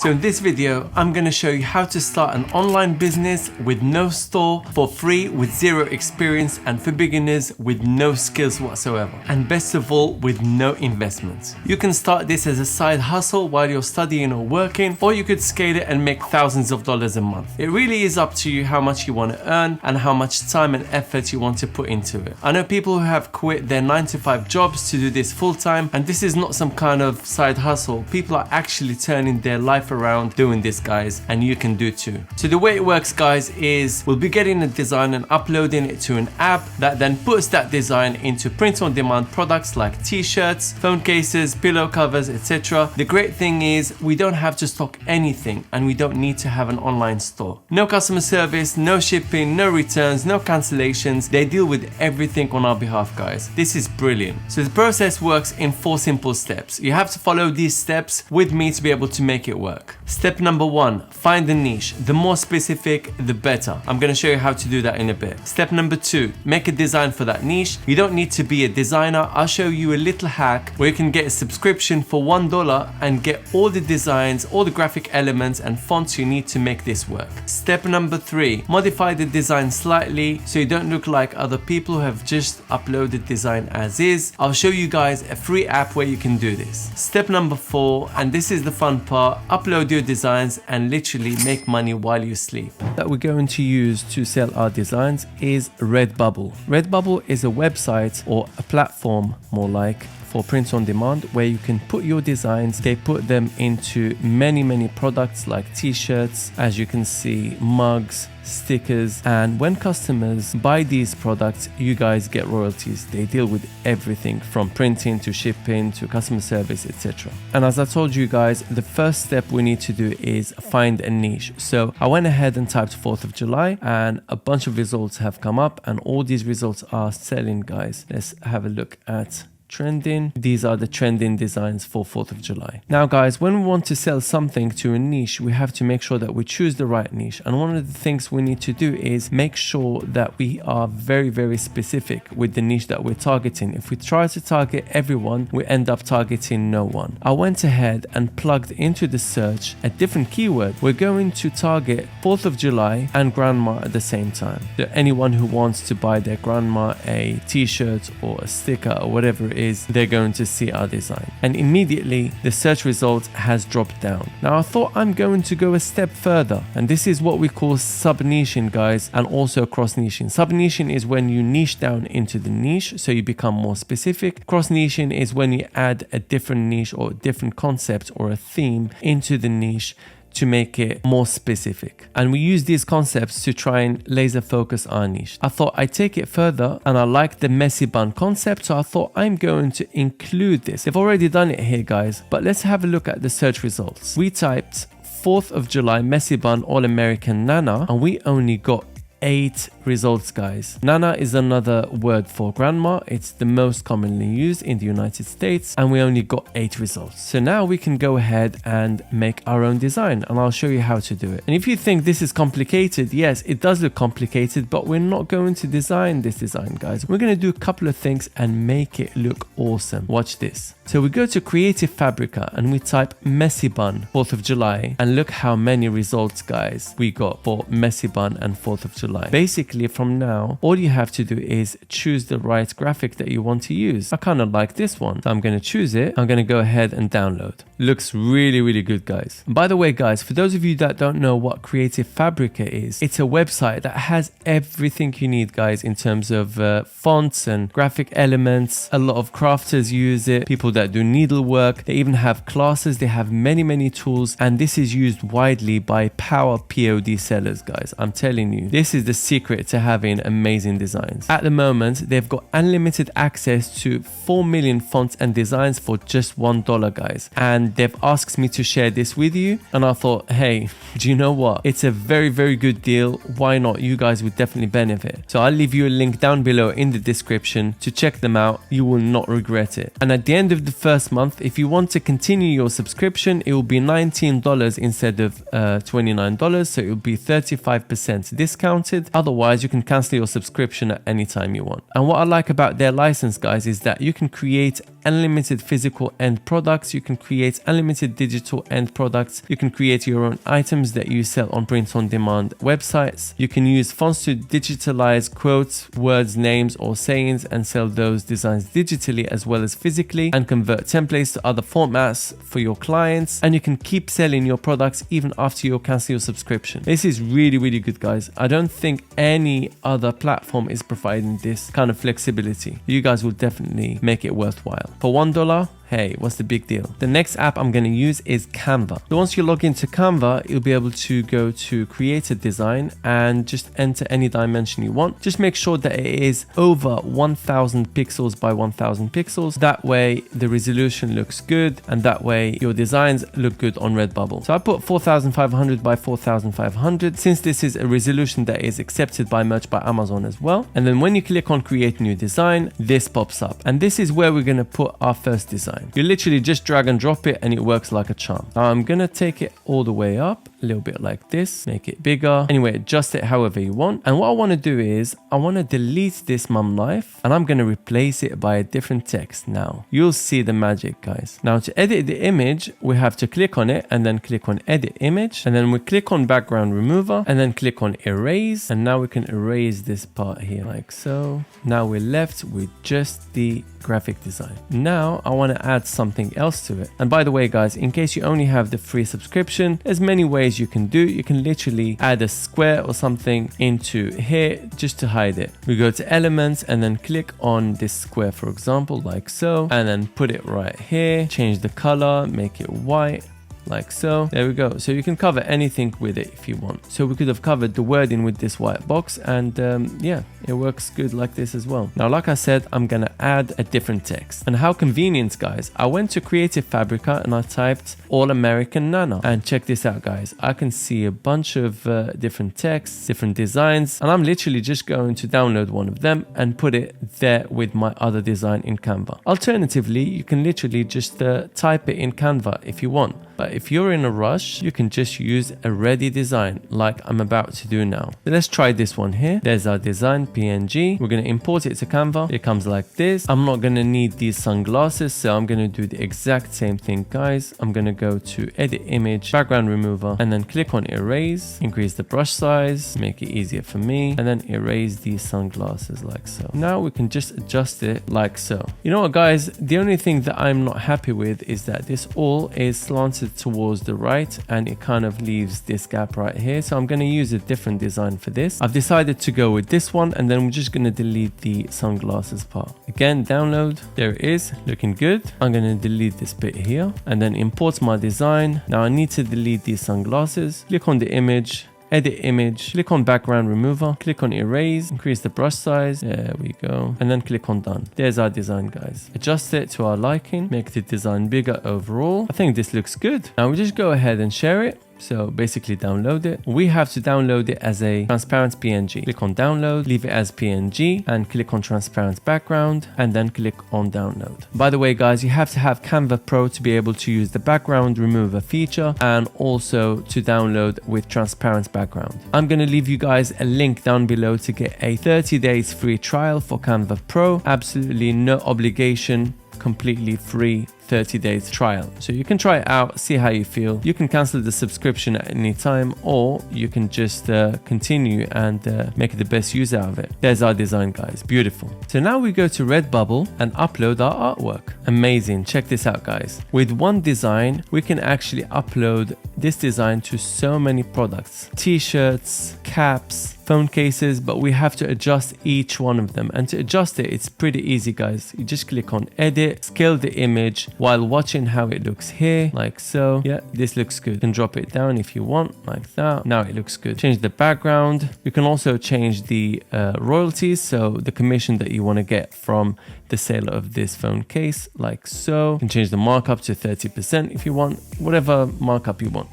So in this video, I'm going to show you how to start an online business with no store for free with zero experience and for beginners with no skills whatsoever. And best of all, with no investments. You can start this as a side hustle while you're studying or working, or you could scale it and make thousands of dollars a month. It really is up to you how much you want to earn and how much time and effort you want to put into it. I know people who have quit their 9-to-5 jobs to do this full time, and this is not some kind of side hustle. People are actually turning their life around doing this, guys, and you can do too. So the way it works, guys, is we'll be getting a design and uploading it to an app that then puts that design into print-on-demand products like t-shirts, phone cases, pillow covers, etc. The great thing is we don't have to stock anything and we don't need to have an online store. No customer service, no shipping, no returns, no cancellations. They deal with everything on our behalf, guys. This is brilliant. So the process works in 4 simple steps. You have to follow these steps with me to be able to make it work. Step number 1, find a niche. The more specific, the better. I'm going to show you how to do that in a bit. Step number 2, make a design for that niche. You don't need to be a designer. I'll show you a little hack where you can get a subscription for $1 and get all the designs, all the graphic elements and fonts you need to make this work. Step number 3, modify the design slightly so you don't look like other people who have just uploaded design as is. I'll show you guys a free app where you can do this. Step number 4, and this is the fun part, upload your designs and literally make money while you sleep. That we're going to use to sell our designs is Redbubble. Redbubble is a website or a platform more like for print on demand where you can put your designs. They put them into many products like t-shirts, as you can see, mugs, stickers, and when customers buy these products, you guys get royalties. They deal with everything from printing to shipping to customer service, etc. And as I told you guys, the first step we need to do is find a niche. So I went ahead and typed 4th of July and a bunch of results have come up and all these results are selling, guys. Let's have a look at trending. These are the trending designs for 4th of July. Now guys, when we want to sell something to a niche, we have to make sure that we choose the right niche. And one of the things we need to do is make sure that we are very specific with the niche that we're targeting. If we try to target everyone, we end up targeting no one. I went ahead and plugged into the search a different keyword. We're going to target 4th of July and grandma at the same time. So anyone who wants to buy their grandma a t-shirt or a sticker or whatever it is, they're going to see our design. And immediately the search result has dropped down. Now I thought I'm going to go a step further, and this is what we call sub-niching, guys, and also cross-niching. Sub-niching is when you niche down into the niche so you become more specific. Cross-niching is when you add a different niche or a different concept or a theme into the niche to make it more specific. And we use these concepts to try and laser focus our niche. I thought I'd take it further and I like the messy bun concept, so I thought I'm going to include this. They've already done it here, guys, but let's have a look at the search results. We typed 4th of July messy bun all-American Nana and we only got 8 results, guys. Nana is another word for grandma. It's the most commonly used in the United States and we only got 8 results. So now we can go ahead and make our own design and I'll show you how to do it. And if you think this is complicated, yes, it does look complicated, but we're not going to design this design, guys. We're going to do a couple of things and make it look awesome. Watch this. So we go to Creative Fabrica and we type messy bun 4th of July and look how many results, guys, we got for messy bun and 4th of July. Basically, from now, all you have to do is choose the right graphic that you want to use. I kind of like this one, so I'm going to choose it. I'm going to go ahead and download. Looks really good, guys. And by the way, guys, for those of you that don't know what Creative Fabrica is, it's a website that has everything you need, guys, in terms of fonts and graphic elements. A lot of crafters use it, people that do needlework. They even have classes. They have many tools, and this is used widely by power POD sellers, guys. I'm telling you, this is the secret to having amazing designs. At the moment, they've got unlimited access to 4 million fonts and designs for just $1, guys. And they've asked me to share this with you. And I thought, hey, do you know what? It's a very good deal. Why not? You guys would definitely benefit. So I'll leave you a link down below in the description to check them out. You will not regret it. And at the end of the first month, if you want to continue your subscription, it will be $19 instead of $29. So it will be 35% discounted. Otherwise, you can cancel your subscription at any time you want. And what I like about their license, guys, is that you can create unlimited physical end products. You can create unlimited digital end products. You can create your own items that you sell on print-on-demand websites. You can use fonts to digitalize quotes, words, names, or sayings and sell those designs digitally as well as physically, and convert templates to other formats for your clients. And you can keep selling your products even after you cancel your subscription. This is really, really good, guys. I don't think any other platform is providing this kind of flexibility. You guys will definitely make it worthwhile. For $1, hey, what's the big deal? The next app I'm going to use is Canva. So once you log into Canva, you'll be able to go to create a design and just enter any dimension you want. Just make sure that it is over 1000 pixels by 1000 pixels. That way the resolution looks good, and that way your designs look good on Redbubble. So I put 4500 by 4500 since this is a resolution that is accepted by merch by Amazon as well. And then when you click on create new design, this pops up, and this is where we're going to put our first design. You literally just drag and drop it and it works like a charm. Now I'm gonna take it all the way up a little bit like this, make it bigger. Anyway, adjust it however you want. And what I want to do is I want to delete this mum life and I'm going to replace it by a different text. Now you'll see the magic, guys. Now to edit the image, we have to click on it and then click on edit image, and then we click on background remover and then click on erase, and now we can erase this part here like so. Now we're left with just the graphic design. Now I want to add something else to it. And by the way, guys, in case you only have the free subscription, there's many ways you can do. You can literally add a square or something into here just to hide it. We go to elements and then click on this square, for example, like so, and then put it right here, change the color, make it white, like so. There we go. So you can cover anything with it if you want. So we could have covered the wording with this white box, and yeah, it works good like this as well. Now, like I said, I'm gonna add a different text. And how convenient, guys. I went to Creative Fabrica and I typed All American Nana, and check this out, guys. I can see a bunch of different texts, different designs, and I'm literally just going to download one of them and put it there with my other design in Canva. Alternatively, you can literally just type it in Canva if you want. But if you're in a rush, you can just use a ready design like I'm about to do now. So let's try this one here. There's our design PNG. We're going to import it to Canva. It comes like this. I'm not going to need these sunglasses, so I'm going to do the exact same thing, guys. I'm going to go to edit image, background remover, and then click on erase, increase the brush size, make it easier for me, and then erase these sunglasses like so. Now we can just adjust it like so. You know what, guys? The only thing that I'm not happy with is that this all is slanted towards the right and it kind of leaves this gap right here. So I'm going to use a different design for this. I've decided to go with this one, and then we're just going to delete the sunglasses part. Again, download. There it is, looking good. I'm going to delete this bit here and then import my design. Now I need to delete these sunglasses. Click on the image, edit image, click on background remover, click on erase, increase the brush size, there we go, and then click on done. There's our design, guys. Adjust it to our liking, make the design bigger overall. I think this looks good. Now we just go ahead and share it. So basically download it. We have to download it as a transparent PNG. Click on download, leave it as PNG, and click on transparent background, and then click on download. By the way, guys, you have to have Canva Pro to be able to use the background remover feature and also to download with transparent background. I'm going to leave you guys a link down below to get a 30 days free trial for Canva Pro. Absolutely no obligation, completely free 30 days trial. So you can try it out, see how you feel. You can cancel the subscription at any time, or you can just continue and make the best use out of it. There's our design, guys. Beautiful. So now we go to Redbubble and upload our artwork. Amazing. Check this out, guys. With one design, we can actually upload this design to so many products. T-shirts, caps, phone cases, but we have to adjust each one of them. And to adjust it, it's pretty easy, guys. You just click on edit, scale the image while watching how it looks here, like so. Yeah, this looks good. You can drop it down if you want, like that. Now it looks good. Change the background. You can also change the royalties, so the commission that you want to get from the sale of this phone case, like so. You can change the markup to 30% if you want, whatever markup you want.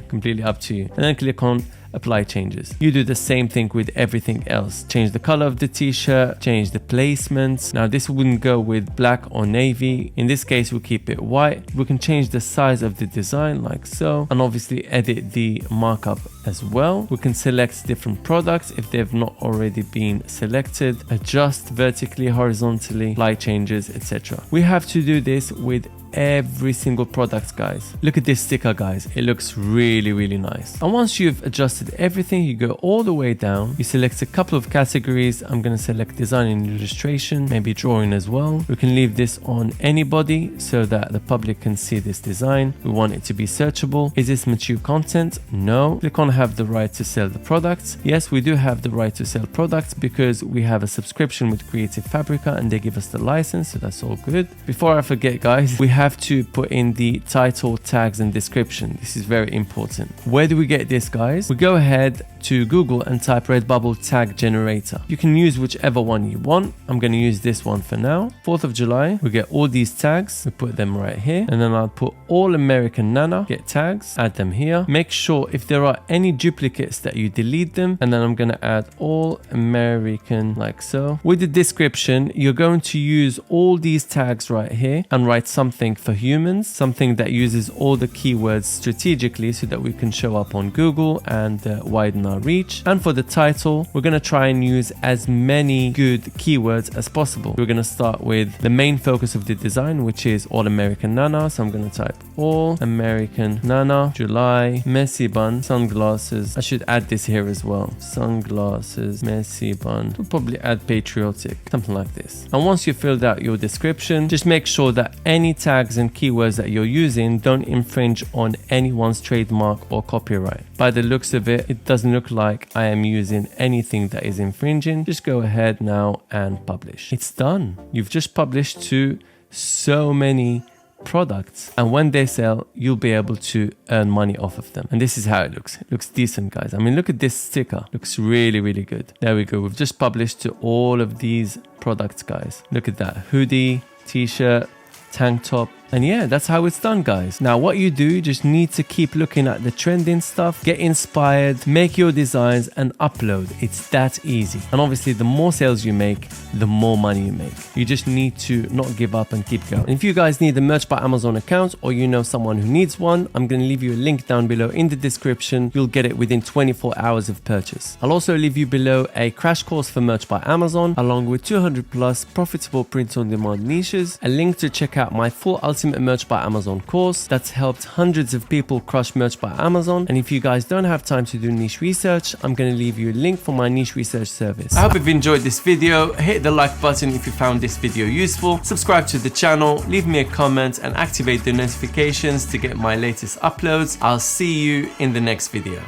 Completely up to you. And then click on apply changes. You do the same thing with everything else. Change the color of the t-shirt, change the placements. Now this wouldn't go with black or navy. In this case, we'll keep it white. We can change the size of the design like so, and obviously edit the markup as well. We can select different products if they've not already been selected, adjust vertically, horizontally, apply changes, etc. We have to do this with every single product, guys. Look at this sticker, guys. It looks really nice. And once you've adjusted everything, you go all the way down. You select a couple of categories. I'm going to select design and illustration, maybe drawing as well. We can leave this on anybody so that the public can see this design. We want it to be searchable. Is this mature content? No. Click on have the right to sell the products. Yes, we do have the right to sell products because we have a subscription with Creative Fabrica and they give us the license, so that's all good. Before I forget, guys, we have to put in the title, tags and description. This is very important. Where do we get this, guys? We go ahead to Google and type Redbubble tag generator. You can use whichever one you want. I'm going to use this one for now. 4th of July, we get all these tags. We put them right here, and then I'll put all American Nana, get tags, add them here. Make sure if there are any duplicates that you delete them, and then I'm going to add all American like so. With the description, you're going to use all these tags right here and write something for humans, something that uses all the keywords strategically so that we can show up on Google and widen our reach. And for the title, we're going to try and use as many good keywords as possible. We're going to start with the main focus of the design, which is All American Nana. So I'm going to type All American Nana, July, messy bun, sunglasses. I should add this here as well. Sunglasses, messy bun. We'll probably add patriotic, something like this. And once you filled out your description, just make sure that any tags and keywords that you're using don't infringe on anyone's trademark or copyright. By the looks of it, it doesn't look like I am using anything that is infringing. Just go ahead now and publish. It's done. You've just published to so many products, and when they sell, you'll be able to earn money off of them. And this is how it looks. It looks decent, guys. I mean, look at this sticker. Looks really good. There we go. We've just published to all of these products, guys. Look at that. Hoodie, t-shirt, tank top. And yeah, that's how it's done, guys. Now what you do, you just need to keep looking at the trending stuff, get inspired, make your designs and upload. It's that easy. And obviously the more sales you make, the more money you make. You just need to not give up and keep going. If you guys need a Merch by Amazon account, or you know someone who needs one, I'm going to leave you a link down below in the description. You'll get it within 24 hours of purchase. I'll also leave you below a crash course for Merch by Amazon, along with 200 plus profitable print on demand niches, a link to check out my full Ultimate Merch by Amazon course that's helped hundreds of people crush Merch by Amazon. And if you guys don't have time to do niche research, I'm going to leave you a link for my niche research service. I hope you've enjoyed this video. Hit the like button if you found this video useful. Subscribe to the channel, leave me a comment and activate the notifications to get my latest uploads. I'll see you in the next video.